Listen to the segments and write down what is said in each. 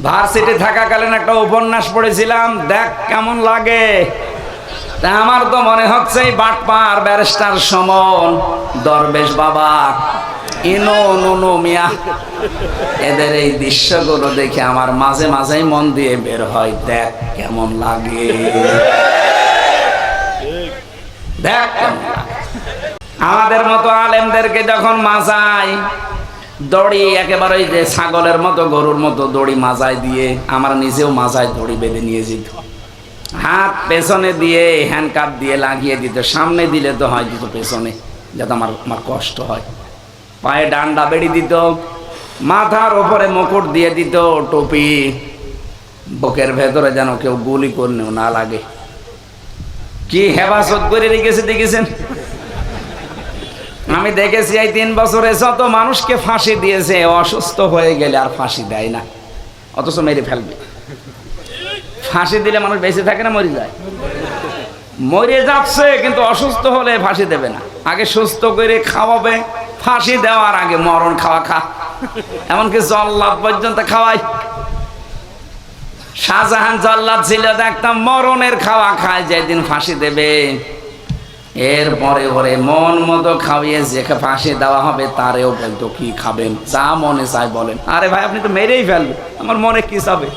Varsity থাকাকালীন একটা উপন্যাস পড়েছিলাম, দেখ কেমন লাগে। তা আমার তো মনে হচ্ছে এই বাটপার ব্যারিস্টার সমন, দরবেশ বাবা, ইনো নুনু মিয়া, এদের এই দৃশ্যগুলো দেখে আমার মাঝে মাঝেই মন দিয়ে বের হয়, দেখ কেমন লাগে, দেখ কেমন লাগে। আমাদের মতো আলেমদেরকে যখন মাজায় দড়ি, একেবারে ওই যে ছাগলের মতো গরুর মতো দড়ি মাজায় দিয়ে, আমার নিজেও মাজায় দড়ি বেঁধে নিয়ে যেত, হাত পেছনে দিয়ে হ্যান্ডকাপ দিয়ে লাগিয়ে দিত, সামনে দিলে তো হয় দিত পেছনে, যাতে আমার কষ্ট হয়। পায়ে ডান্ডা বেড়ি দিত, মাথার ওপরে মুকুট দিয়ে দিত, টুপি, বুকের ভেতরে যেন কেউ গুলি করলেও না লাগে। কি হেফাজত করে রেখেছে দেখেছেন? আমি দেখেছি এই 3 বছরে যত মানুষকে ফাঁসি দিয়েছে, অসুস্থ হয়ে গেলে আর ফাঁসি দেয় না, অথচ মেরে ফেলবে। ফাঁসি দিলে মানুষ বেঁচে থাকে না মরে যায়? মরে যাচ্ছে, কিন্তু অসুস্থ হলে ফাঁসি দেবে না, আগে সুস্থ করে খাওয়াবে। ফাঁসি দেওয়ার আগে মরণ খাওয়া খা, এমনকি জল্লাদ পর্যন্ত খাওয়াই। শাহজাহান জল্লাদ ছিল, দেখতাম মরণের খাওয়া খায়, যেদিন ফাঁসি দেবে এরপরে ওরে মন মতো খাওয়িয়ে যে ফাঁসি দেওয়া হবে তারেও বলতো, কি খাবেন, যা মনে চাই বলেন। আরে ভাই, আপনি তো মেরেই ফেলবেন, আমার মনে কি চাবে,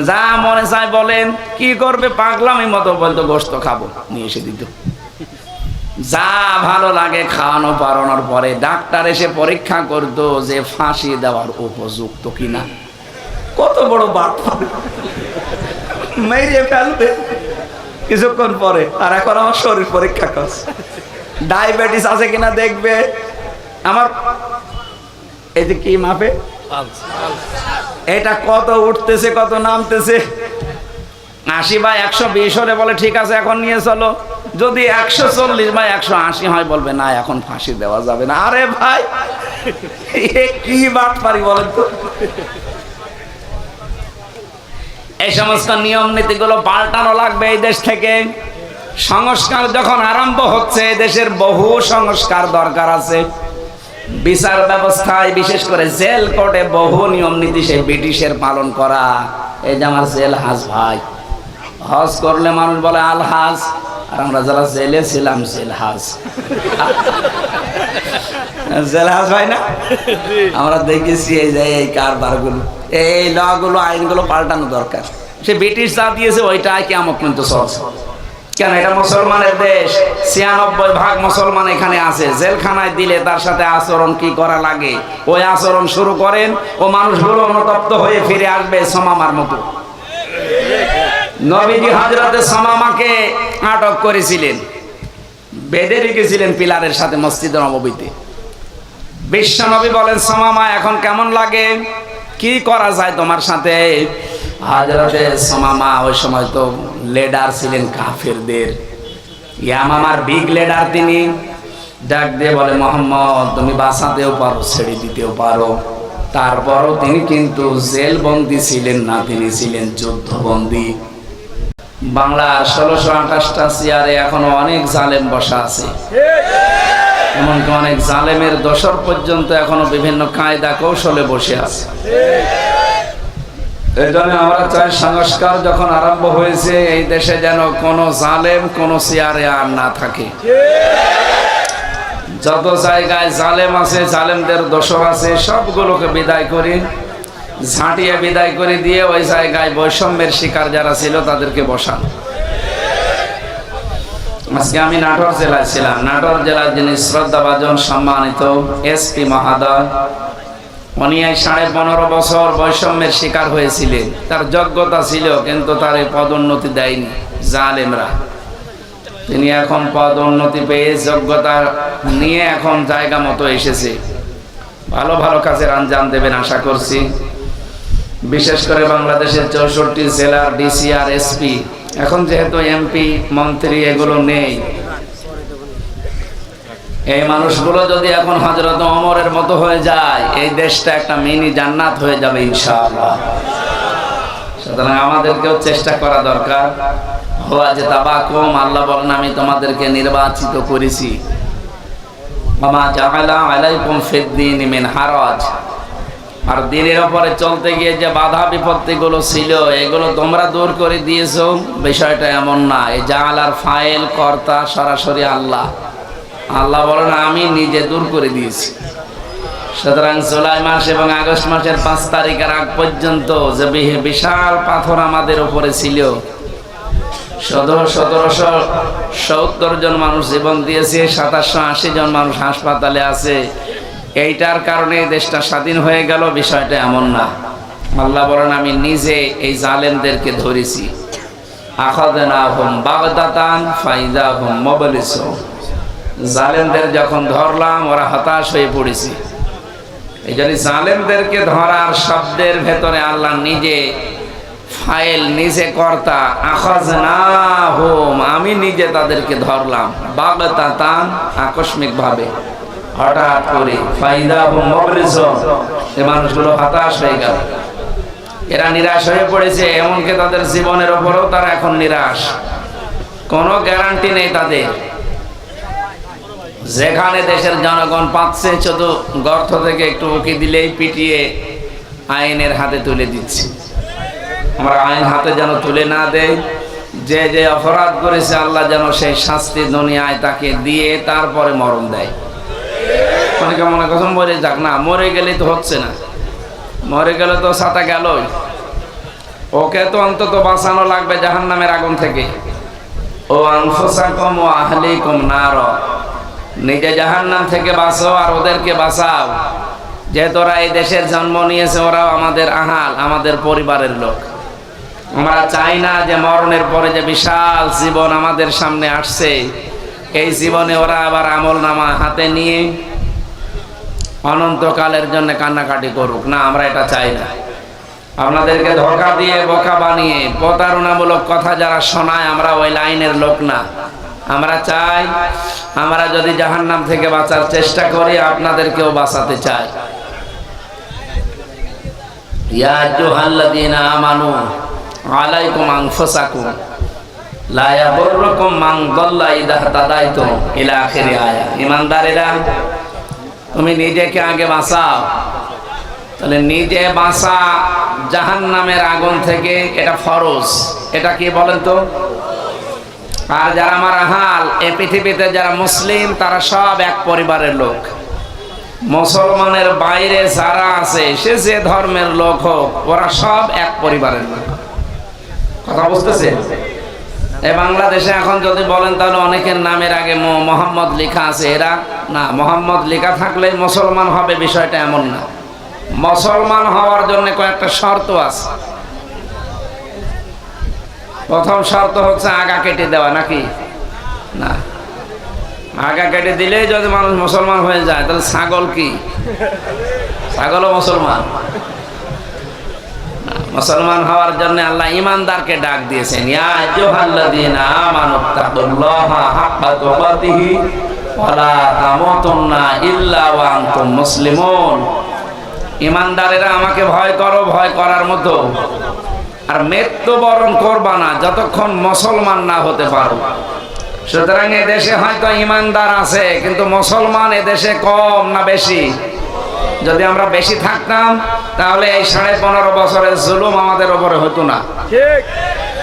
যা মনে চাই বলেন। কি করবে, পাগলামি মতো বলতো, গোশত খাবো, নিয়ে এসে দিত। যা ভালো লাগে খাওয়ানো পারানোর পরে ডাক্তার এসে পরীক্ষা করতো যে ফাঁসি দেওয়ার উপযুক্ত কিনা। কত বড় বাপ, মেরে ফেলবে কিছুক্ষণ পরে। আর এখন আমার শরীর পরীক্ষা করছে, ডায়াবেটিস আছে কিনা দেখবে। আমার এই যে কি মাপে, এটা কত উঠতেছে কত নামতেছে। 80/120 হলে বলে ঠিক আছে এখন নিয়ে চলো, যদি 140/180 হয় বলবে না এখন ফাঁসি দেওয়া যাবে না। আরে ভাই, কি বাট পারি বলেন তো। এই সমস্ত নিয়ম নীতিগুলো পাল্টানো লাগবে এই দেশ থেকে। সংস্কার যখন আরম্ভ হচ্ছে, দেশের বহু সংস্কার দরকার আছে। বিচার ব্যবস্থায়, বিশেষ করে জেল কোর্টে বহু নিয়ম নীতি সে ব্রিটিশের পালন করা। এই যে আমার জেল হাজ ভাই, হজ করলে মানুষ বলে আল হাজ, আর আমরা যারা জেলে ছিলাম জেল হাজ। জেল হাজ ভাই না, আমরা দেখেছি এই যে এই কারবারগুলো, এই লগুলো, আইনগুলো পাল্টানো দরকার। সে ব্রিটিশ যা দিয়েছে ওইটাই কিয়ামত পর্যন্ত চলছে। কেন, এটা মুসলমানের দেশ, 96% মুসলমান এখানে আছে। জেলখানায় দিলে তার সাথে আচরণ কি করা লাগে, ওই আচরণ শুরু করেন, ও মানুষগুলো অনুতপ্ত হয়ে ফিরে আসবে সুমামার মতো। নবীজি হযরতে সুমামাকে আটক করেছিলেন, বেঁধে রেখেছিলেন পিলারের সাথে মসজিদে নববীতে। বিশ্ব নবী বলেন, সুমামা এখন কেমন লাগে, কি করা যায় তোমার সাথে? হযরতে সুমামা ওই সময় তো লিডার ছিলেন কাফেরদের, ইয়ামামার বিগ লিডার তিনি। ডাক দিয়ে বলে, মুহাম্মদ তুমি বাঁচাতেও পারো, ছেড়ে দিতেও পারো। তারপরও তিনি কিন্তু জেল বন্দী ছিলেন না, তিনি ছিলেন যুদ্ধবন্দী। বাংলার 1628টা চেয়ারে এখনো অনেক জালেম বসা আছে, এমনকি অনেক জালেমের দোসর পর্যন্ত এখনো বিভিন্ন কায়দা কৌশলে বসে আছে। এই জন্য আমরা চাই সংস্কার যখন আরম্ভ হয়েছে এই দেশে যেন কোনো জালেম কোনো চেয়ারে আর না থাকে। যত জায়গায় জালেম আছে, জালেমদের দোসর আছে, সবগুলোকে বিদায় করি, ঝাঁটিয়ে বিদায় করে দিয়ে ওই জায়গায় বৈষম্যের শিকার যারা ছিল তাদেরকে বসান। আজকে আমি নাটোর জেলায় ছিলাম। নাটোর জেলার যিনি শ্রদ্ধাভাজন সম্মানিত এসপি মহোদয়, উনি 15.5 বছর বৈষম্যের শিকার হয়েছিলেন। তার যোগ্যতা ছিল, কিন্তু তার এই পদোন্নতি দেয়নি জালেমরা। তিনি এখন পদোন্নতি পেয়ে যোগ্যতা নিয়ে এখন জায়গা মতো এসেছে, ভালো ভালো কাজের আঞ্জাম দেবেন আশা করছি। বিশেষ করে বাংলাদেশের 64 জেলার ডিসি আর এসপি, এখন যেহেতু এমপি মন্ত্রী এগুলো নেই, এই মানুষগুলো যদি এখন হযরত ওমরের মতো হয়ে যায়, এই দেশটা একটা মিনি জান্নাত হয়ে যাবে ইনশাআল্লাহ। সুতরাং আমাদেরকেও চেষ্টা করা দরকার। হুয়া যে তাবাকুম, আল্লাহ বলেন আমি তোমাদেরকে নির্বাচিত করেছি। ওয়া মা জাআলা আলাইকুম ফিদ দীনি মিন হারাজ, আর দিনের উপরে চলতে গিয়ে যে বাধা বিপত্তিগুলো ছিল এগুলো তোমরা দূর করে দিয়েছো, বিষয়টা এমন না। এই জাল আর ফাইল কর্তা সরাসরি আল্লাহ। আল্লাহ বলেন আমি নিজে দূর করে দিয়েছি। সুতরাং জুলাই মাস এবং আগস্ট মাসের 5 তারিখের আগ পর্যন্ত যে বিশাল পাথর আমাদের উপরে ছিল, 1770 জন মানুষ জীবন দিয়েছে, 2780 জন মানুষ হাসপাতালে আছে। এইটার কারণে দেশটা স্বাধীন হয়ে গেল, বিষয়টা এমন না। আল্লাহ বলেন আমি নিজে এই জালেমদেরকে ধরেছি। আখাযনাহুম বাগদাতান ফাইযাহুম মুবলিসুন। জালেমদের যখন ধরলাম ওরা হতাশ হয়ে পড়েছে। এই জন্য জালেমদেরকে ধরার শব্দের ভেতরে আল্লাহ নিজে ফাইল, নিজে কর্তা। আখাযনাহুম, আমি নিজে তাদেরকে ধরলাম। বাগদাতান, আকস্মিক ভাবে, হঠাৎ করে। ফাইযাহুম মুবলিসুন, এই মানুষগুলো হতাশ হয়ে গেল, এরা নিরাশ হয়ে পড়েছে। এমনকি তাদের জীবনের উপরেও তারা এখন নিরাশ, কোনো গ্যারান্টি নেই তাদের। যেখানে দেশের জনগণ পাচ্ছে শুধু গর্ত থেকে একটু উকি দিলেই পিটিয়ে আইনের হাতে তুলে দিচ্ছে। আমরা আইন হাতে যেন তুলে না দেয়, যে যে অপরাধ করেছে আল্লাহ যেন সেই শাস্তি দুনিয়ায় তাকে দিয়ে তারপরে মরণ দেয়। অনেকে মনে করছেন মরে যাক, না, মরে গেলে তো হচ্ছে না, মরে গেলে তো সাতা গেলই। ওকে তো অন্তত বাঁচানো লাগবে জাহান্নামের আগুন থেকে। ও আনফুসাকুম ওয়া আহলিকুম নার, নিজে জাহান্নাম থেকে বাঁচো আর ওদেরকে বাঁচাও। যেহেতু ওরা এই দেশের জন্ম নিয়েছে, ওরাও আমাদের আহাল, আমাদের পরিবারের লোক। আমরা চাই না যে মরণের পরে যে বিশাল জীবন আমাদের সামনে আসছে, এই জীবনে ওরা আবার আমলনামা হাতে নিয়ে অনন্তকালের জন্য কান্নাকাটি করুক। না, আমরা এটা চাই না। আপনাদেরকে ধোঁকা দিয়ে, বোকা বানিয়ে, প্রতারণামূলক কথা যারা শোনায়, আমরা ওই লাইনের লোক না। আমরা চাই, আমরা যদি জাহান্নাম থেকে বাঁচার চেষ্টা করি, আপনাদেরকেও বাঁচাতে চাই। ইয়া আইয়ুহাল্লাযীনা আমানু আলাইকুম আনফুসাকুম লা ইয়াদুররুকুম মান দাল্লা ইযা তাদাইতুম ইলা আখিরি আয়া। ঈমানদারেরা, তুমি নিজেকে আগে বাঁচাও। তাহলে নিজে বাঁচা জাহান্নামের আগুন থেকে, এটা ফরজ। এটা কি বলেন তো? আর যারা আমার আহাল, এই পৃথিবীতে যারা মুসলিম, তারা সব এক পরিবারের লোক। মুসলমানের বাইরে যারা আছে, সে যে ধর্মের লোক হোক, ওরা সব এক পরিবারের লোক। কথা বুঝতেছে? এই বাংলাদেশে এখন যদি বলেন তাহলে অনেকের নামের আগে মোহাম্মদ লেখা আছে, এরা না। মোহাম্মদ লেখা থাকলে মুসলমান হবে, বিষয়টা এমন না। মুসলমান হওয়ার জন্য কয়েকটা শর্ত আছে। প্রথম শর্ত হচ্ছে আগা কেটে দেওয়া, নাকি না? আগা কেটে দিলেই যদি মানুষ মুসলমান হয়ে যায়, তাহলে ছাগল কি? ছাগলও মুসলমান? মুসলমান হওয়ার জন্য আল্লাহ ইমানদারকে ডাক দিয়েছেন, ইয়া আইয়ুহাল্লাযীনা আমানুত্তাকুল্লাহা হাক্কা তুকাতিহি ওয়া লা তামুতুন্না ইল্লা ওয়া আনতুম মুসলিমুন। ইমানদারেরা আমাকে ভয় করো, ভয় করার মতো, আর মৃত্যুবরণ করবা না যতক্ষণ মুসলমান না হতে পারো। সুতরাং এই দেশে হয়তো ইমানদার আছে, কিন্তু মুসলমান এ দেশে কম না বেশি? যদি আমরা বেশি থাকতাম তাহলে এই 15.5 বছরের জুলুম আমাদের উপরে হতো না।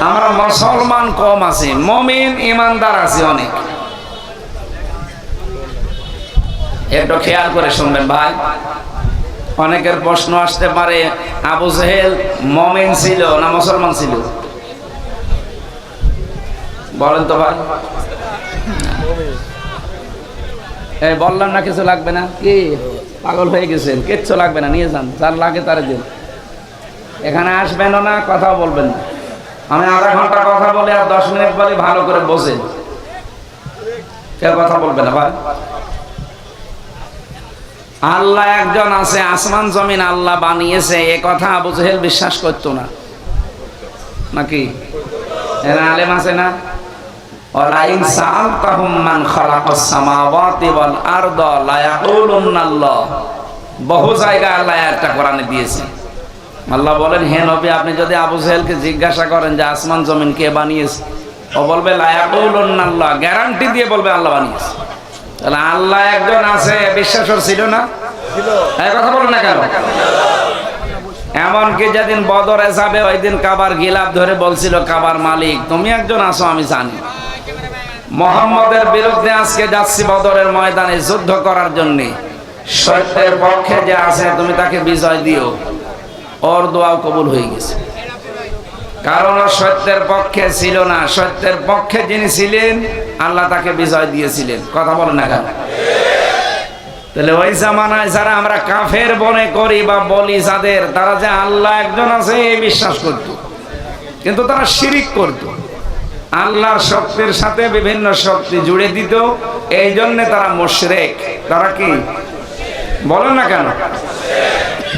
আমরা মুসলমান কম আছি, মুমিন ইমানদার আছি অনেক। একটু খেয়াল করে শুনবেন ভাই। অনেকের প্রশ্ন আসতে পারে, আবু জেহেল মুমিন ছিল না মুসলমান ছিল? বলেন তো ভাই। এই বললাম না কিছু লাগবে না, কি পাগল হয়ে গেছেন? কিচ্ছু লাগবে না, নিয়ে যান, যার লাগে তার দিন। এখানে আসবেন না, কথা বলবেন না। আমি আধা ঘন্টা কথা বলে আর 10 মিনিট বলি, ভালো করে বসেন, কেউ কথা বলবে না ভাই। আল্লাহ একজন আছে, আসমান জমিন আল্লাহ বানিয়েছে, এ কথা আবু জেহেল বিশ্বাস করতো না, নাকি? এরা আলেম আছে না? ওয়ালাইন সাআলতাহুম মান খালাকাস সামাওয়াতি ওয়াল আরদা লা ইয়াকুলুন্নাল্লাহ। বহু জায়গায় আল্লাহ একটা কোরআনে দিয়েছে। আল্লাহ বলেন, হে নবী, আপনি যদি আবু জেহেলকে জিজ্ঞাসা করেন যে আসমান জমিন কে বানিয়েছে, ও বলবে লা ইয়াকুলুন্নাল্লাহ, গ্যারান্টি দিয়ে বলবে আল্লাহ বানিয়েছে। তাহলে আল্লাহ একজন আছে, বিশ্বাস ছিল না? এই কথা বলেন না কেন? এমনকি যেদিন বদরে যাবে ওই দিন কাবার গিলাফ ধরে বলছিল কাবার মালিক তুমি একজন আছো আমি জানি, মুহাম্মদের বিরুদ্ধে আজকে যাচ্ছি বদরের ময়দানে যুদ্ধ করার জন্য, সত্যের পক্ষে যে আছে তুমি তাকে বিজয় দিও। ওর দোয়াও কবুল হয়ে গেছে, কারণ ও সত্যের পক্ষে ছিল না। সত্যের পক্ষে যিনি ছিলেন আল্লাহ তাকে বিজয় দিয়েছিলেন। কথা বলেন না কেন? তাহলে ওই জামানায় যারা আমরা কাফের মনে করি বা বলি যাদের, তারা যে আল্লাহ একজন আছে এই বিশ্বাস করত, কিন্তু তারা শিরিক করত, আল্লাহর শক্তির সাথে বিভিন্ন শক্তি জুড়ে দিত, এই জন্য তারা মুশরিক। তারা কি বলেন না কেন?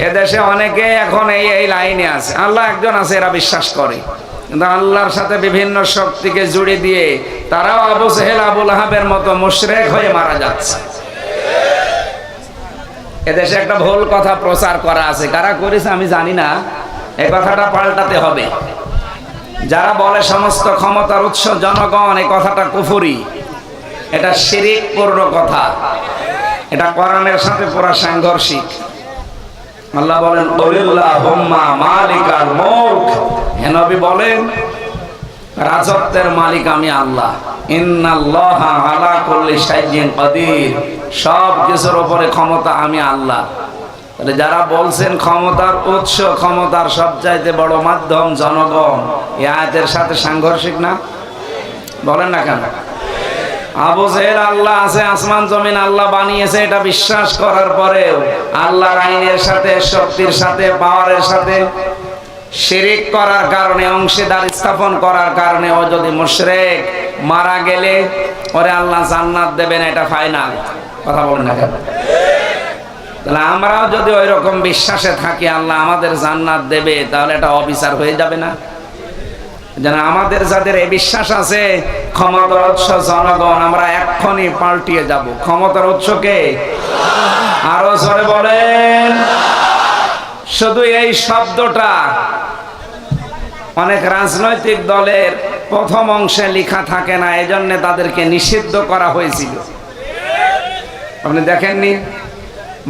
এদেশে অনেকে এখন এই লাইনে আছে, আল্লাহ একজন আছে এরা বিশ্বাস করে, কিন্তু আল্লাহর সাথে বিভিন্ন শক্তিকে জুড়ে দিয়ে তারাও আবু জেহেল আবু লাহাবের মতো মুশরিক হয়ে মারা যাচ্ছে। এদেশে একটা ভুল কথা প্রচার করা আছে, কারা করেছে আমি জানি না, এই কথাটা পাল্টাতে হবে। যারা বলে সমস্ত ক্ষমতার উৎস জনগণ, এই কথাটা কুফরি, এটা শিরকপূর্ণ কথা, এটা কোরআনের সাথে পুরা সাংঘর্ষিক। আল্লাহ বলেন কুলিল্লাহুম্মা মালিকাল মুলক, হে নবী বলেন রাজত্বের মালিক আমি আল্লাহ। ইন্নাল্লাহা আলা কুল্লি শাইইন কাদির, সব কিছুর উপরে ক্ষমতা আমি আল্লাহ। তাহলে যারা বলছেন ক্ষমতার উৎস, ক্ষমতার সবচাইতে বড় মাধ্যম জনগণ, এই আয়াতের সাথে সাংঘর্ষিক না? বলেন না কেন? আবু জেহেল আল্লাহ আছে, আসমান জমিন আল্লাহ বানিয়েছে, এটা বিশ্বাস করার পরেও আল্লাহর আইনের সাথে, শক্তির সাথে, পাওয়ারের সাথে শিরিক করার কারণে, অংশীদার স্থাপন করার কারণে ও যদি মুশরিক, মারা গেলে ওরে আল্লাহ জান্নাত দেবেন, এটা ফাইনাল। কথা বলেন না কেন? তাহলে আমরাও যদি ওই রকম বিশ্বাসে থাকি আল্লাহ আমাদের জান্নাত দেবে, তাহলে এটা অবিচার হয়ে যাবে না? যেন আমাদের যাদের এই বিশ্বাস আছে ক্ষমতার উৎস জনগণ, আমরা এক্ষুনি পাল্টিয়ে যাব। ক্ষমতার উৎসকে আরো জোরে বলেন। শুধু এই শব্দটা অনেক রাজনৈতিক দলের প্রথম অংশে লেখা থাকে না, এজন্য তাদেরকে নিষিদ্ধ করা হয়েছিল। আপনি দেখেননি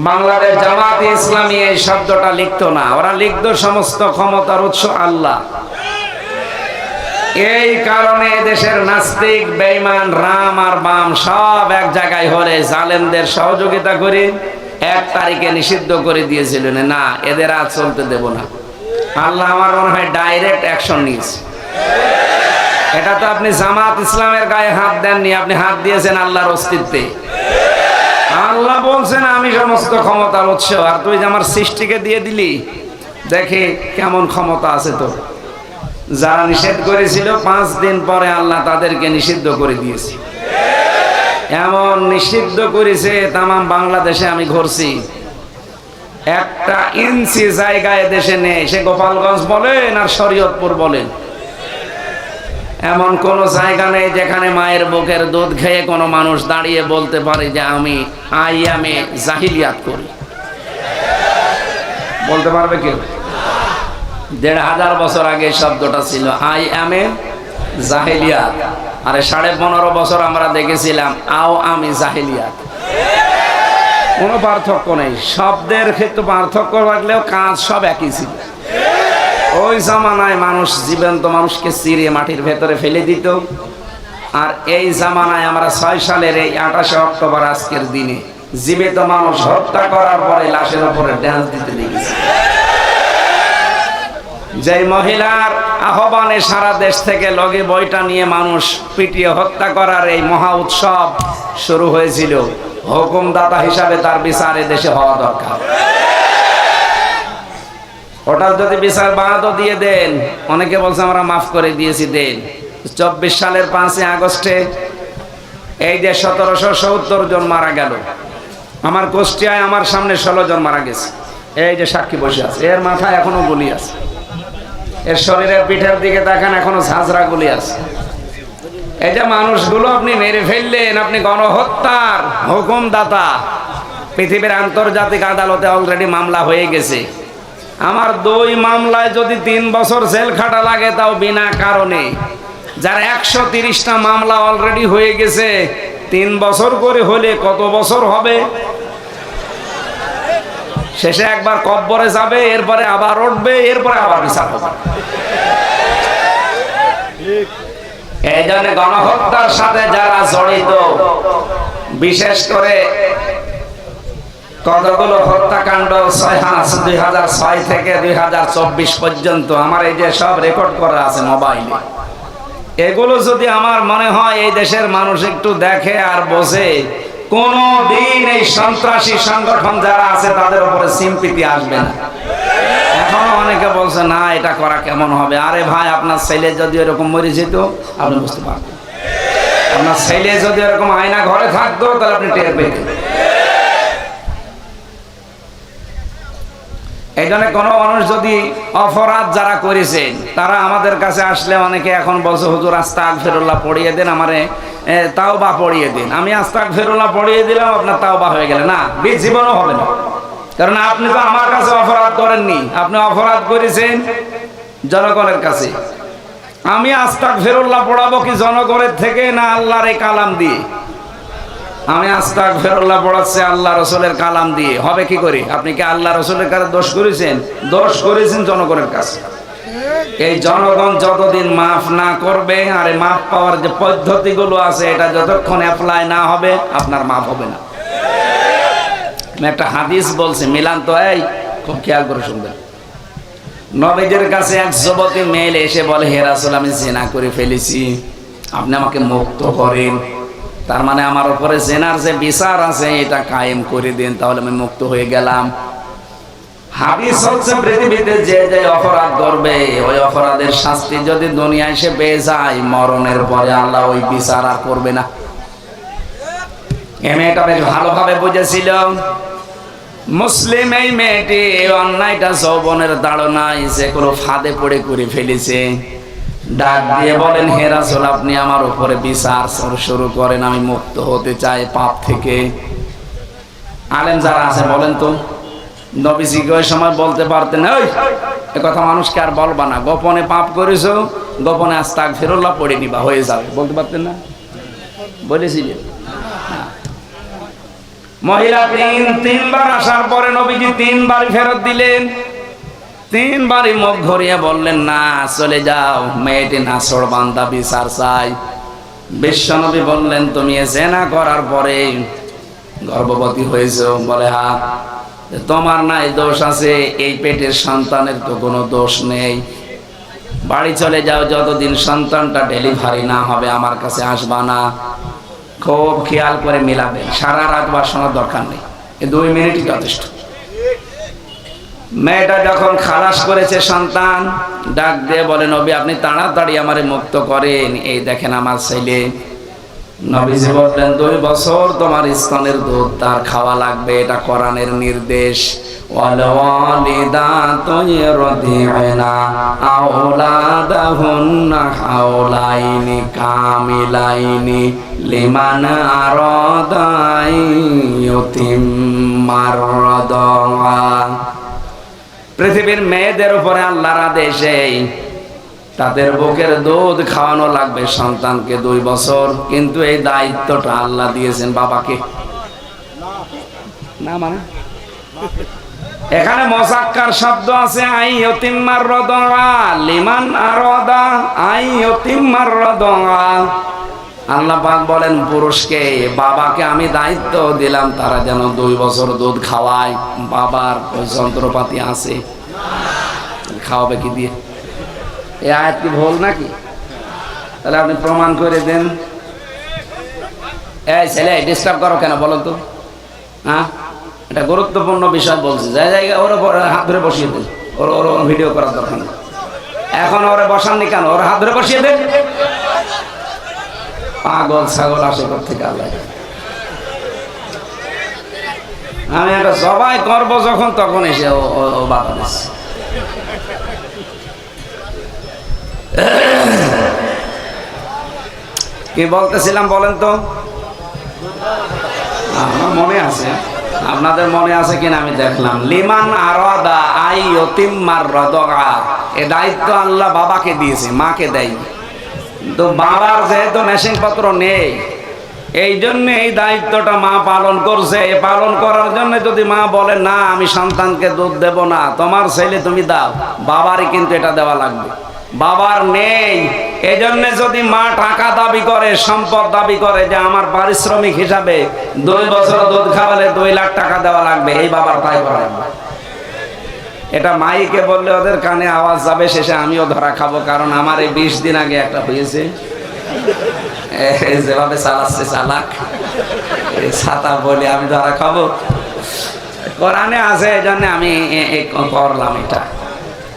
বাংলাদেশ জামাত ইসলামী এই শব্দটা লিখতো না, ওরা লিখতো সমস্ত ক্ষমতার উৎস আল্লাহ। এই কারণে দেশের নাস্তিক, বেঈমান, রাম আর বাম সব এক জায়গায় হলে জালেমদের সহযোগিতা করে 1 তারিখে নিষিদ্ধ করে দিয়েছিলেন, না এদের আর চলতে দেব না। আল্লাহ আমার মনে হয় ডাইরেক্ট অ্যাকশন নিয়েছে। এটা তো আপনি জামাত ইসলামের গায়ে হাত দেননি, আপনি হাত দিয়েছেন আল্লাহর অস্তিত্বে। আল্লাহ বলছেন আমি সমস্ত ক্ষমতার উৎস, আর তুই যে আমার সৃষ্টিকে দিয়ে দিলি, দেখে কেমন ক্ষমতা আছে তোর। যারা নিষেধ করেছিল 5 দিন পরে আল্লাহ তাদেরকে নিষিদ্ধ করে দিয়েছে। এমন নিষিদ্ধ করেছে তামাম বাংলাদেশে আমি ঘুরছি, 1 ইঞ্চি জায়গায় দেশে নেই, সে গোপালগঞ্জ বলেন আর শরীয়তপুর বলেন, এমন কোন জায়গা নেই যেখানে মায়ের বুকের দুধ খেয়ে কোনো মানুষ দাঁড়িয়ে বলতে পারে যে আমি আইয়ামে জাহিলিয়াত করি। বলতে পারবে কেউ? 1500 বছর আগে শব্দটা ছিল আই এম এ জাহিলিয়াত, আরে 15.5 বছর আমরা দেখেছিলাম আও আমি জাহিলিয়াত। কোনো পার্থক্য নেই, শব্দের ক্ষেত্রে পার্থক্য থাকলেও কাজ সব একই ছিল। ওই জামানায় মানুষ জীবন্ত মানুষকে চিরে মাটির ভেতরে ফেলে দিত, আর এই জামানায় আমরা 6 সালের এই 28 অক্টোবর আজকের দিনে জীবিত মানুষ হত্যা করার পরে লাশের উপরে ড্যান্স দিতে দেখেছি। যে মহিলার আহ্বানে সারা দেশ থেকে লগে বইটা নিয়ে মানুষ পিটিয়ে হত্যা করার এই মহা উৎসব শুরু হয়েছিল, হুকুমদাতা হিসাবে তার বিচার দেশে হওয়া দরকার। ওটার যদি বিচার বাদও দিয়ে দেন, অনেকে বলছে আমরা মাফ করে দিয়েছি, দেন। 24 সালের 5 আগস্টে এই যে 1770 জন মারা গেল, আমার কুষ্টিয়ায় আমার সামনে 16 জন মারা গেছে। এই যে সাক্ষী বসে আছে, এর মাথায় এখনো গুলি আছে, এর শরীরের পিঠের দিকে দেখেন এখনো ঝাঁঝরা গুলি আছে। এই যে মানুষগুলো আপনি মেরে ফেললেন, আপনি গণহত্যার হুকুমদাতা। পৃথিবীর আন্তর্জাতিক আদালতে অলরেডি মামলা হয়ে গেছে। আমার 2 মামলায় যদি 3 বছর জেল খাটা লাগে, তাও বিনা কারণে। যার 130টা মামলা অলরেডি হয়ে গেছে, 3 বছর করে হলে কত বছর হবে? শেষে একবার কব্বরে যাবে, এরপরে আবার উঠবে, এরপরে আবার বিচার হবে। এই জন্য গণহত্যার সাথে যারা জড়িত, বিশেষ করে কতগুলো হত্যাকাণ্ড 2006 থেকে 2024 পর্যন্ত আমার এই যে সব রেকর্ড করা আছে মোবাইলে, এগুলো যদি আমার মনে হয় এই দেশের মানুষ একটু দেখে আর বোঝে, কোনো দিন এই সন্ত্রাসী সংগঠন যারা আছে তাদের উপরে সিম্পিতি আসবে না। এখনো অনেকে বলছে না এটা করা কেমন হবে। আরে ভাই, আপনার ছেলে যদি এরকম মরে যেত আপনি বুঝতে পারতেন, আপনার ছেলে যদি এরকম আয়না ঘরে থাকতো তাহলে আপনি টের পেতেন। এই জন্য কোনো মানুষ যদি অপরাধ যারা করেছেন তারা আমাদের কাছে আসলে, অনেকে এখন বলছে হুজুর আস্তাগফিরুল্লাহ পড়িয়ে দেন, আমারে তাওবা পড়িয়ে দিন। আমি আস্তাগফিরুল্লাহ পড়িয়ে দিলাম, আপনার তাওবা হয়ে গেলে না, জীবনও হবে না। কারণ আপনি তো আমার কাছে অপরাধ করেননি, আপনি অপরাধ করেছেন জনগণের কাছে। আমি আস্তাগফিরুল্লাহ পড়াবো কি জনগণের থেকে, না আল্লাহর এই কালাম দিয়ে? আমি আস্তাগফিরুল্লাহ পড়াচ্ছি আল্লাহ রসুলের কালাম দিয়ে, হবে কি করে? আপনি কি আল্লাহ রসুলের কাছে দোষ করেছেন? দোষ করেছেন জনগণের কাছে। এই জনগণ যতদিন মাফ না করবে, আর মাফ পাওয়ার যে পদ্ধতিগুলো আছে এটা যতক্ষণ অ্যাপ্লাই না হবে আপনার মাফ হবে না। আমি একটা হাদিস বলছি, মিলান তো, এই খুব খেয়াল করে শুনবেন। নবীদের কাছে এক যুবতী মেয়ে এসে বলে, হে রাসূল, আমি জিনা করে ফেলেছি, আপনি আমাকে মুক্ত করেন। তার মানে আমার উপরে জিনার যে বিচার আছে এটা কায়েম করে দেন, তাহলে আমি মুক্ত হয়ে গেলাম। হাদিস হচ্ছে পৃথিবীতে যে যে অপরাধ করবে ওই অপরাধের শাস্তি যদি দুনিয়ায় এসে পেয়ে যায়, মরণের পরে আল্লাহ ওই বিচার আর করবে না। এই মেয়েটা বেশ ভালোভাবে বুঝেছিল। মুসলিম এই মেয়েটি অন্যায়টা যৌবনের তাড়নায় যেগুলো ফাঁদে পড়ে করে ফেলেছে, ডাক দিয়ে বলেন, হে রাসূল, আপনি আমার উপরে বিচার শুরু করেন, আমি মুক্ত হতে চাই পাপ থেকে। আলেম যারা আছে বলেন তো, নবীজিকে ওই সময় বলতে পারতেন, ওই এ কথা মানুষকে আর বলবা না, গোপনে পাপ করেছো, গোপনে আস্তাগফিরুল্লাহ পড়ে নিবা, হয়ে যাবে, বলতে পারতেন না? বলেছিলেন। মহিলা তিনবার আসার পরে নবীজি তিনবার ফেরত দিলেন। তিনবারই মুখ ঘুরিয়ে বললেন, না চলে যাও, মেয়েটি নাছড় বান্দা, বিচার চাই। বিশ্বনবী বললেন, তুমি জিনা করার পরে গর্ভবতী হয়েছো? বলে হ্যাঁ। তোমার নাই দোষ আছে, এই পেটের সন্তানের তো কোনো দোষ নেই। বাড়ি চলে যাও, যতদিন সন্তানটা ডেলিভারি না হবে আমার কাছে আসবা না। খুব খেয়াল করে মিলাবেন, সারা রাত বাসনার দরকার নেই, 2 মিনিটই যথেষ্ট। মেয়েটা যখন খালাস করেছে সন্তান, ডাক দিয়ে বলে, নবী আপনি তাড়াতাড়ি আমারে মুক্ত করেন, এই দেখেন আমার ছেলে। নবীজি বললেন, 2 বছর তোমার স্তনের দুধ তার খাওয়া লাগবে, এটা কোরআনের নির্দেশ। ওয়ালিদাতু ইরদি'না আওলাদাহুন্না হাওলাইনি কামিলাইনি লিমান আরাদা ইউতিম্মার রাদা। পৃথিবীর মেয়েদের উপরে আল্লাহর আদেশে তাদের বুকের দুধ খাওয়ানো লাগবে সন্তানকে 2 বছর, কিন্তু এই দায়িত্বটা আল্লাহ দিয়েছেন বাবাকে। না মানে এখানে মুযাক্কার শব্দ আছে, আই ইউতিম্মার রাদা লিমান আরাদা, আই ইউতিম্মার রাদা। আল্লাহ পাক বলেন পুরুষকে, বাবাকে আমি দায়িত্ব দিলাম তারা যেন 2 বছর দুধ খাওয়ায়। বাবার ওই যন্ত্রপাতি আছে, খাওয়াবে কি দিয়ে? এই আয়াত কি ভুল নাকি? তাহলে আপনি প্রমাণ করে দেন। এই ছেলে, ডিস্টার্ব করো কেন বলো তো? হ্যাঁ, এটা গুরুত্বপূর্ণ বিষয় বলছি, যাই জায়গা ওর উপর হাত ধরে বসিয়ে দেন। ওর ভিডিও করার দরকার নেই, এখন ওরে বসাননি কেন? ওর হাত ধরে বসিয়ে দেন। পাগল ছাগল আসে থেকে আল্লাহ। আমি এটা সবাই করবো যখন, তখন এসে ও বাধা দিচ্ছে। কি বলতেছিলাম বলেন তো? আমার মনে আছে, আপনাদের মনে আছে কিনা আমি দেখলাম। লিমান আরাদা আই ইউতিম্মার রাদা, এ দায়িত্ব আল্লাহ বাবাকে দিয়েছে, মাকে দেয়। তো বাবার যেহেতু মেশিন পত্র নেই, এই জন্য এই দায়িত্বটা মা পালন করছে। পালন করার জন্য যদি মা বলে না আমি সন্তানকে দুধ দেব না, তোমার ছেলে তুমি দাও, বাবারই কিন্তু এটা দেওয়া লাগবে। বাবার নেই, এজন্য যদি মা টাকা দাবি করে, সম্পদ দাবি করে যে আমার পারিশ্রমিক হিসাবে 2 বছর দুধ খাওয়ালে 2 লাখ টাকা দেওয়া লাগবে, এই বাবার তাই করা লাগবে। এটা মাইকে বললে ওদের কানে আওয়াজ যাবে, শেষে আমিও ধরা খাবো। কারণ আমার এই 20 দিন আগে একটা হয়েছে, যেভাবে চালাচ্ছে চালাক, ছাতা বলে আমি ধরা খাবো। কোরআনে আছে, এই জন্য আমি করলাম এটা।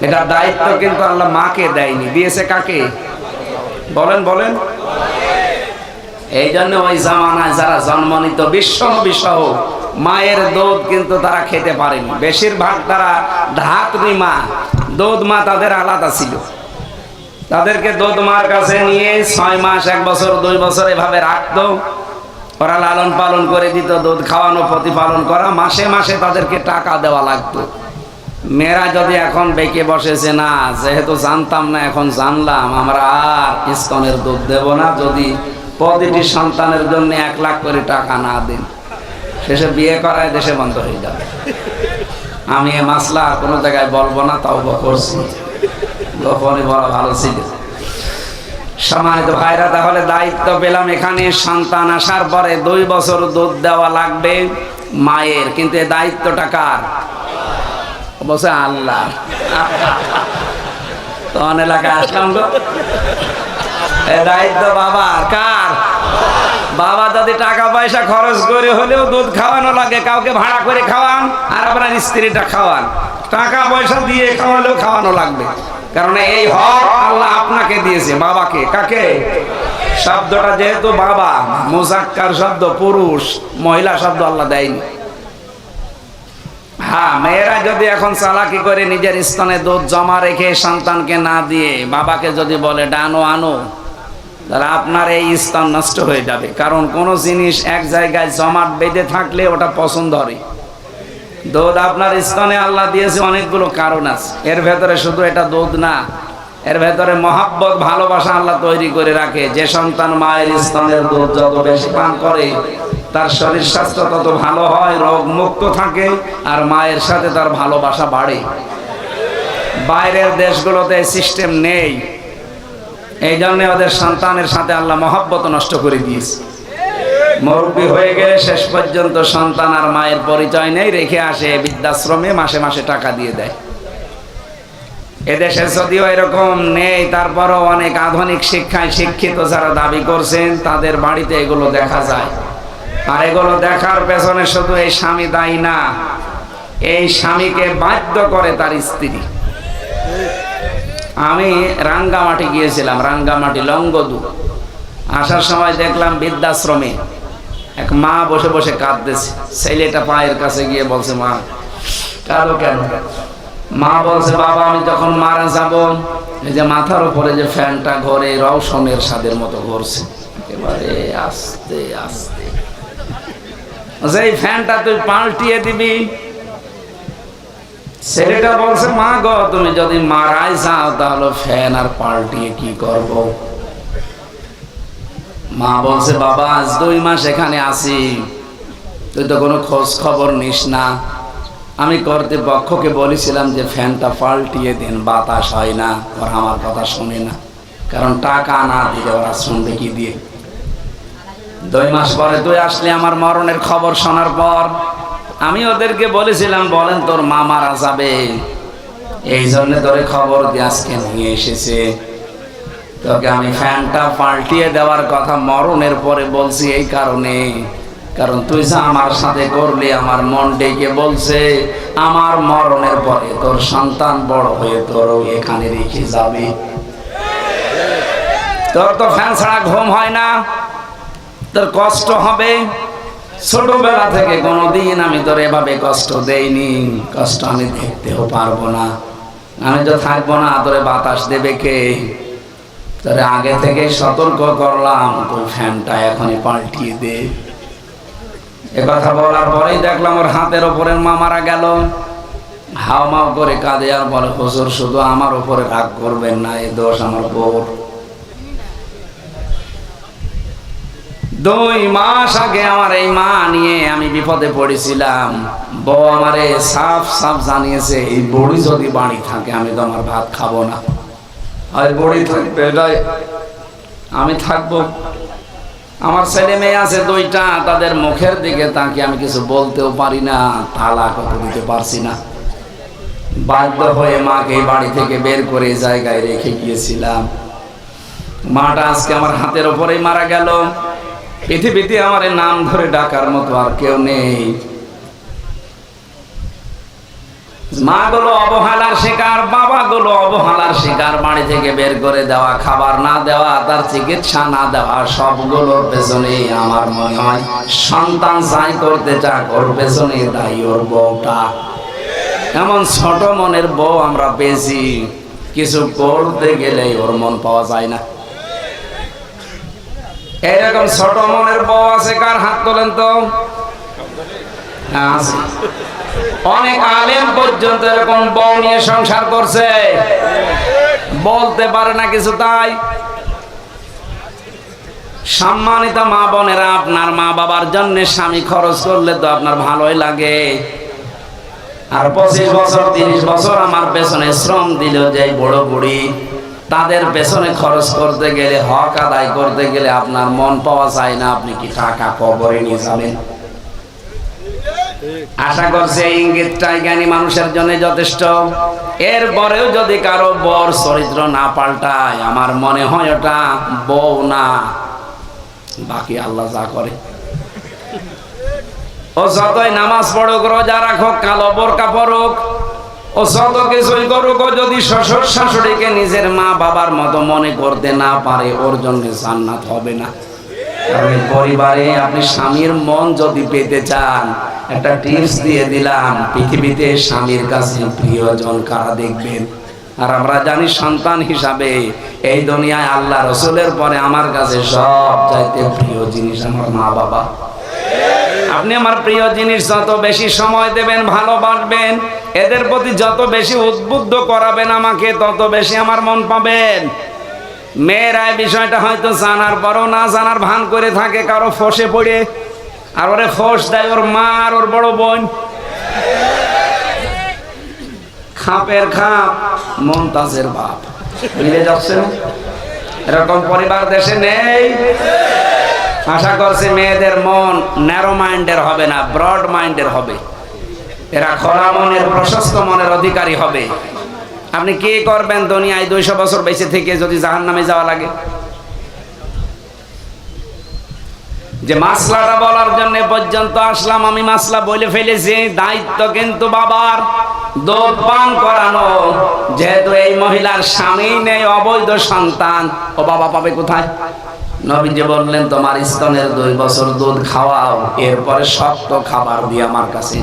এটা দায়িত্ব কিন্তু আল্লাহ মাকে দেয়নি, দিয়েছে কাকে? বলেন বলেন। এই জন্য ওই জামানায় যারা জন্মনিত বিশ্ব নবী সহ মায়ের দুধ কিন্তু তারা খেতে পারেনি। বেশিরভাগ তারা ধাত্রী মা, দুধ মা তাদের আলাদা ছিল। তাদেরকে দুধ মার কাছে নিয়ে 6 মাস, 1 বছর, 2 বছর এভাবে রাখতো। ওরা লালন পালন করে দিত, দুধ খাওয়ানো, প্রতিপালন করা। মাসে মাসে তাদেরকে টাকা দেওয়া লাগতো। মেয়েরা যদি এখন বেঁকে বসেছে, না যেহেতু জানতাম না এখন জানলাম, আমরা আর ইসকনের দুধ দেব না যদি প্রতিটি সন্তানের জন্য 1 লাখ করে টাকা না দেন। শেষে বিয়ে করায় দেশে বন্ধ হয়ে যাবে। আমি এ মাসলা কোনো জায়গায় বলবো না, তাও করছি, গোপনে বলা ভালো ছিল। সম্মানিত ভাইরা, তাহলে দায়িত্ব পেলাম এখানে, সন্তান আসার পরে 2 বছর দুধ দেওয়া লাগবে মায়ের। কিন্তু এই দায়িত্বটা কার? বলছে আল্লাহ। তখন এলাকায় আসলাম গো, এই দায়িত্ব বাবার। কার? বাবা যদি টাকা পয়সা খরচ করে হলেও দুধ খাওয়ানো লাগে, কাউকে ভাড়া করে খাওয়ান আর আপনার স্ত্রীটা খাওয়ান, টাকা পয়সা দিয়ে খাওয়ালেও খাওয়ানো লাগবে। কারণ এই হক আল্লাহ আপনাকে দিয়েছে, বাবাকে। কাকে? শব্দটা যেহেতু বাবা, মুজাক্কার শব্দ, পুরুষ, মহিলা শব্দ আল্লাহ দেয়নি। হ্যাঁ, মেয়েরা যদি এখন চালাকি করে নিজের স্তনে দুধ জমা রেখে সন্তানকে না দিয়ে বাবাকে যদি বলে ডানো আনো, তাহলে আপনার এই স্তন নষ্ট হয়ে যাবে। কারণ কোন জিনিস এক জায়গায় জমাট বেঁধে থাকলে ওটা পছন্দ হয়। দুধ আপনার স্তনে আল্লাহ দিয়েছে অনেকগুলো কারণ আছে, এর ভেতরে শুধু এটা দুধ না, এর ভেতরে মহাব্বত, ভালোবাসা আল্লাহ তৈরি করে রাখে। যে সন্তান মায়ের স্তনের দুধ যত বেশি পান করে তার শরীর স্বাস্থ্য তত ভালো হয়, রোগ মুক্ত থাকে, আর মায়ের সাথে তার ভালোবাসা বাড়ে। বাইরের দেশগুলোতে সিস্টেম নেই, এই জন্য ওদের সন্তানের সাথে আল্লাহ মহব্বত নষ্ট করে দিয়েছে। মুরব্বী হয়ে গেলে শেষ পর্যন্ত সন্তান আর মায়ের পরিচয় নেই, রেখে আসে বৃদ্ধাশ্রমে, মাসে মাসে টাকা দিয়ে দেয়। এদেশে যদিও এরকম নেই, তারপরও অনেক আধুনিক শিক্ষায় শিক্ষিত যারা দাবি করছেন তাদের বাড়িতে এগুলো দেখা যায়। আর এগুলো দেখার পেছনে শুধু এই স্বামী দায়ী না, এই স্বামীকে বাধ্য করে তার স্ত্রী। আমি রাঙ্গামাটি গিয়েছিলাম, রাঙ্গামাটি লঙ্গদু। আসার সময় দেখলাম বৃদ্ধাশ্রমে এক মা বসে বসে কাঁদতেছে। ছেলেটা পায়ের কাছে গিয়ে বলছে, মা কাঁদো কেন? মা বলছে, বাবা আমি যখন মারা যাব, এই যে মাথার উপরে যে ফ্যানটা ঘরে রওশনের স্বাদের মতো ঘুরছে, একেবারে আস্তে আস্তে, এই ফ্যানটা তুই পাল্টিয়ে দিবি। ছেলেটা বলছে, মা গো তুমি যদি মারাই যাও তাহলে ফ্যান আর পাল্টিয়ে কি করব? মা বলছে, বাবা আজ 2 মাস এখানে আছি, তুই তো কোনো খোঁজ খবর নিস না। আমি কর্তৃপক্ষকে বলেছিলাম যে ফ্যানটা পাল্টিয়ে দিন, বাতাস হয় না। ওরা আমার কথা শুনে না, কারণ টাকা না দিলে ওরা শুনবে কি দিয়ে? 2 মাস পরে তুই আসলে আমার মরণের খবর শোনার পর আমি ওদেরকে বলেছিলাম, বলেন তোর মা মারা যাবে, এই জন্য তোরে খবর দিয়ে আজকে নিয়ে এসেছে। তোকে আমি ফ্যানটা পাল্টিয়ে দেওয়ার কথা মরণের পরে বলছি এই কারণে, কারণ তুই যা আমার সাথে করলি আমার মন ডেকে বলছে আমার মরণের পরে তোর সন্তান বড় হয়ে তোরও এখানে রেখে যাবে। তোর তো ফ্যান ছাড়া ঘুম হয় না, তোর কষ্ট হবে। ছোটবেলা থেকে কোনোদিন আমি তোর এভাবে কষ্ট দেইনি, কষ্ট আমি দেখতেও পারবো না। আমি তো থাকবো না, তোরে বাতাস দেবে কে? তোরে আগে থেকে সতর্ক করলাম, তুই ফ্যানটা এখনই পাল্টিয়ে দে। এ কথা বলার পরেই দেখলাম ওর হাতের ওপরের মা মারা গেল। হাও মাও করে কাঁদে আর বলে, হুজুর শুধু আমার উপরে রাগ করবেন না, এই দোষ আমার বউর। 2 মাস আগে আমার এই মা নিয়ে আমি বিপদে পড়েছিলাম। বউ আমারে সাফ সাফ জানিয়েছে, এই বড়ি যদি বাড়ি থাকে আমি তো আমার ভাত খাবো না, আর বড়ি থাকবে আমি থাকবো। আমার ছেলে মেয়ে আছে 2টা, তাদের মুখের দিকে তাকিয়ে আমি কিছু বলতেও পারি না, তালাক দিতে পারছি না। বাধ্য হয়ে মাকে বাড়ি থেকে বের করে জায়গায় রেখে গিয়েছিলাম। মাটা আজকে আমার হাতের ওপরেই মারা গেল। পৃথিবীতে আমার নাম ধরে ডাকার মতো আর কেউ নেই। মা গুলো অবহেলার শিকার, বাবা গুলো অবহেলার শিকার। বাড়ি থেকে বের করে দেওয়া, খাবার না দেওয়া, তার চিকিৎসা না দেওয়া, সবগুলোর পেছনে আমার মনে হয় সন্তান যাই করতে চাক ওর পেছনে দায়ী ওর বউটা। এমন ছোট মনের বউ আমরা পেয়েছি, কিছু করতে গেলে ওর মন পাওয়া যায় না। এরকম ছোট মনের বউ আছে কার? হাত তোলেন তো। আছে। অনেক আলেম পর্যন্ত এরকম বউ নিয়ে সংসার করছে, বলতে পারে না কিছু। তাই সম্মানিত মা বোনেরা, আপনার মা বাবার জন্য স্বামী খরচ করলে তো আপনার ভালোই লাগে। আর 25 বছর 30 বছর আমার পেছনে শ্রম দিল যে বড় বুড়ি, তাদের পেছনে খরচ করতে গেলে, হক আদায় করতে গেলে আপনার মন পাওয়া যায় না। আপনি কি টাকা কবরে নিয়ে যাবেন? আশা করছি এই ইঙ্গিতটাই জ্ঞানী মানুষের জন্য যথেষ্ট। এরপরেও যদি কারো বর চরিত্র না পাল্টায়, আমার মনে হয় ওটা বউ না, বাকি আল্লাহ যা করে। ও যতই নামাজ পড়ুক, রোজা রাখুক, কালো বোরকা পরুক, ও যত কিছুই করুক, ও যদি শ্বশুর শাশুড়িকে নিজের মা বাবার মতো মনে করতে না পারে, ওর জন্য জান্নাত হবে না। কারণ পরিবারে আপনি স্বামীর মন যদি পেতে চান, একটা টিপস দিয়ে দিলাম, পৃথিবীতে স্বামীর কাছে প্রিয়জন কারা দেখবেন? আর আমরা জানি সন্তান হিসাবে এই দুনিয়ায় আল্লাহ রসুলের পরে আমার কাছে সব চাইতে প্রিয় জিনিস আমার মা বাবা। আপনি আমার প্রিয় জিনিস যত বেশি সময় দেবেন, ভালোবাসবেন, এদের প্রতি যত বেশি উদ্বুদ্ধ করাবেন আমাকে, তত বেশি আমার মন পাবেন। মেয়েরা বিষয়টা হয়তো জানার পরও না জানার ভান করে থাকে, কারো ফসে পড়ে, আর ওরে ফস দেয় ওর মা আর ওর বড় বোন। খাপের খাপ মমতাজের বাপ, মিলে যাচ্ছে না? এরকম পরিবার দেশে নেই। আশা করছি মেয়েদের মন ন্যারো মাইন্ডের হবে না, ব্রড মাইন্ডের হবে। এরা খোলা মনের, প্রশস্ত মনের অধিকারী হবে। আপনি কি করবেন দুনিয়ায় 200 বছর বেঁচে থেকে যদি জাহান্নামে যাওয়া লাগে? যে মাসলাটা বলার জন্য পর্যন্ত আসলাম, আমি মাসলা বলে ফেলেছি। দায়িত্ব কিন্তু বাবার দুধ পান করানো। যেহেতু এই মহিলার স্বামী নেই, অবৈধ সন্তান, ও বাবা পাবে কোথায়? নবীজি বললেন, তোমার স্তনের 2 বছর দুধ খাওয়াও, এরপরে শক্ত খাবার দিয়ে আমার কাছে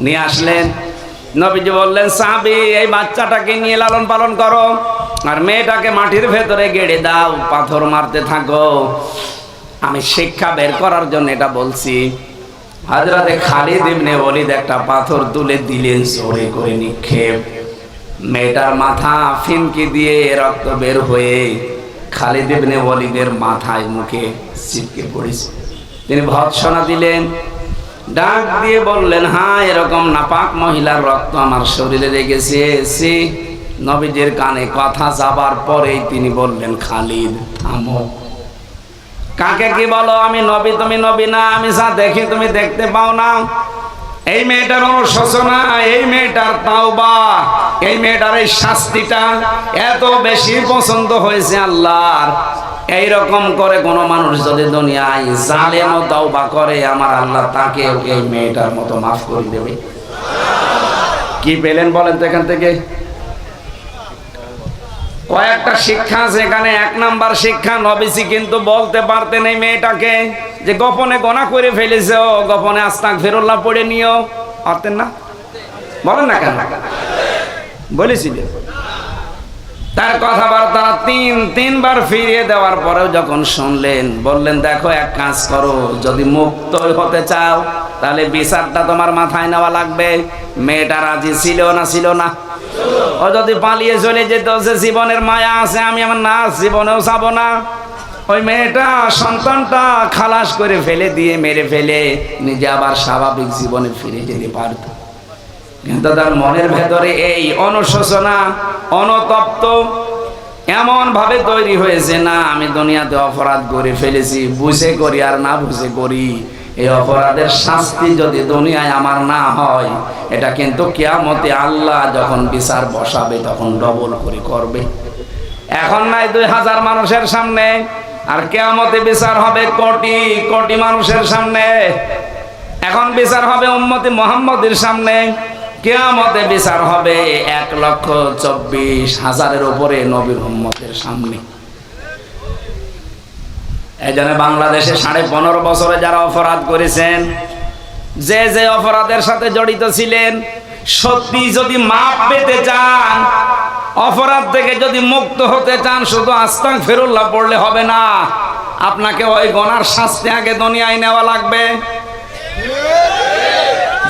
নিয়ে আসলেন। নবীজি বললেন, সাহাবী, এই বাচ্চাটাকে নিয়ে লালন পালন করো, আর মেয়েটাকে মাটির ভেতরে গেড়ে দাও, পাথর মারতে থাকো। আমি শিক্ষা বের করার জন্য এটা বলছি। হযরতে খালিদ ইবনে ওলীদ একটা পাথর তুলে দিলেন, জোরে করে নিক্ষেপ। মেয়েটার মাথা ফিনকি দিয়ে রক্ত বের হয়ে খালিদ ইবনে ওলীদের মাথায় মুখে ছিটকে পড়েছে। তিনি ভর্ৎসনা দিলেন, ডাক দিয়ে বললেন, হ্যাঁ, এরকম নাপাক মহিলার রক্ত আমার শরীরে লেগেছে। নবীজির কানে কথা যাবার পরেই তিনি বললেন, খালিদ থামো। কাকে কি বলো? আমি নবী, তুমি নবী না। আমি যা দেখি তুমি দেখতে পাও না। এই মেয়েটার অনুশোচনা, এই মেয়েটার তাওবা, এই মেয়েটার এই শাস্তিটা এত বেশি পছন্দ হয়েছে আল্লাহর। এইরকম করে কোন মানুষ যদি দুনিয়ায় জালেম ও তাওবা করে, আমার আল্লাহ তাকে এই মেয়েটার মতো মাফ করে দেবে। কি পেলেন বলেন তো এখান থেকে? কয়েকটা শিক্ষা আছে এখানে। 1 নাম্বার শিক্ষা, নবীজি কিন্তু বলতে পারতেন এই মেয়েটাকে যে গোপনে গোনা করে ফেলেছে, ও গোপনে আস্তাগফিরুল্লাহ পড়ে নিও, পারতেন না? বলেন না কেন? বলেছিলেন। তার কথাবার্তা 3বার ফিরিয়ে দেওয়ার পরেও যখন শুনলেন, বললেন, দেখো, এক কাজ করো, যদি মুক্ত হতে চাও তাহলে বিচারটা তোমার মাথায় নেওয়া লাগবে। মেয়েটা রাজি ছিল না? ও যদি পালিয়ে চলে যেত, যে জীবনের মায়া আছে, আমি আমার না জীবনেও চাবো না। ও ওই মেয়েটা সন্তানটা খালাস করে ফেলে দিয়ে মেরে ফেলে নিজে আবার স্বাভাবিক জীবনে ফিরে যেতে পারত, কিন্তু তার মনের ভেতরে এই অনুশোচনা, অনুতপ্ত এমন ভাবে তৈরি হয়েছে, না আমি দুনিয়াতে অপরাধ করে ফেলেছি, বুঝে করি আর না বুঝে করি, এই অপরাধের শাস্তি যদি দুনিয়ায় আমার না হয়, এটা কিন্তু কিয়ামতে আল্লাহ যখন বিচার বসাবে তখন ডবল করে করবে। এখন নাই 2000 মানুষের সামনে, আর কিয়ামতে বিচার হবে কোটি কোটি মানুষের সামনে। এখন বিচার হবে উম্মতে মুহাম্মদের সামনে, কিয়ামতে বিচার হবে 1,24,000-এর উপরে নবীর উম্মতের সামনে। এই জন্য বাংলাদেশে 15.5 বছরে যারা অপরাধ করেছেন, যে যে অপরাধের সাথে জড়িত ছিলেন, সত্যি যদি মাপ পেতে চান, অপরাধ থেকে যদি মুক্ত হতে চান, শুধু আস্তাগফিরুল্লাহ পড়লে হবে না, আপনাকে ওই গুনার শাস্তি আগে দুনিয়ায় নেওয়া লাগবে।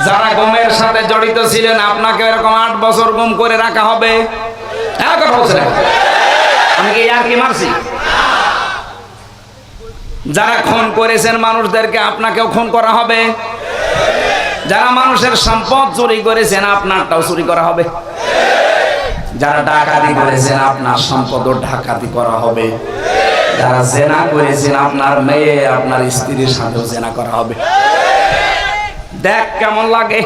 যারা গুমের সাথে জড়িত ছিলেন, আপনাকে এরকম 8 বছর গুম করে রাখা হবে। আমি কি আর কি মারছি? যারা খুন করেছেন মানুষদেরকে, আপনাকেও খুন করা হবে। যারা মানুষের সম্পদ চুরি করেছেন, আপনারটাও চুরি করা হবে। যারা ডাকাতি করেছেন, আপনার সম্পদও ডাকাতি করা হবে। যারা জেনা করেছেন, আপনার মেয়ে আপনার স্ত্রীর সাথেও জেনা করা হবে। দেখ কেমন লাগে।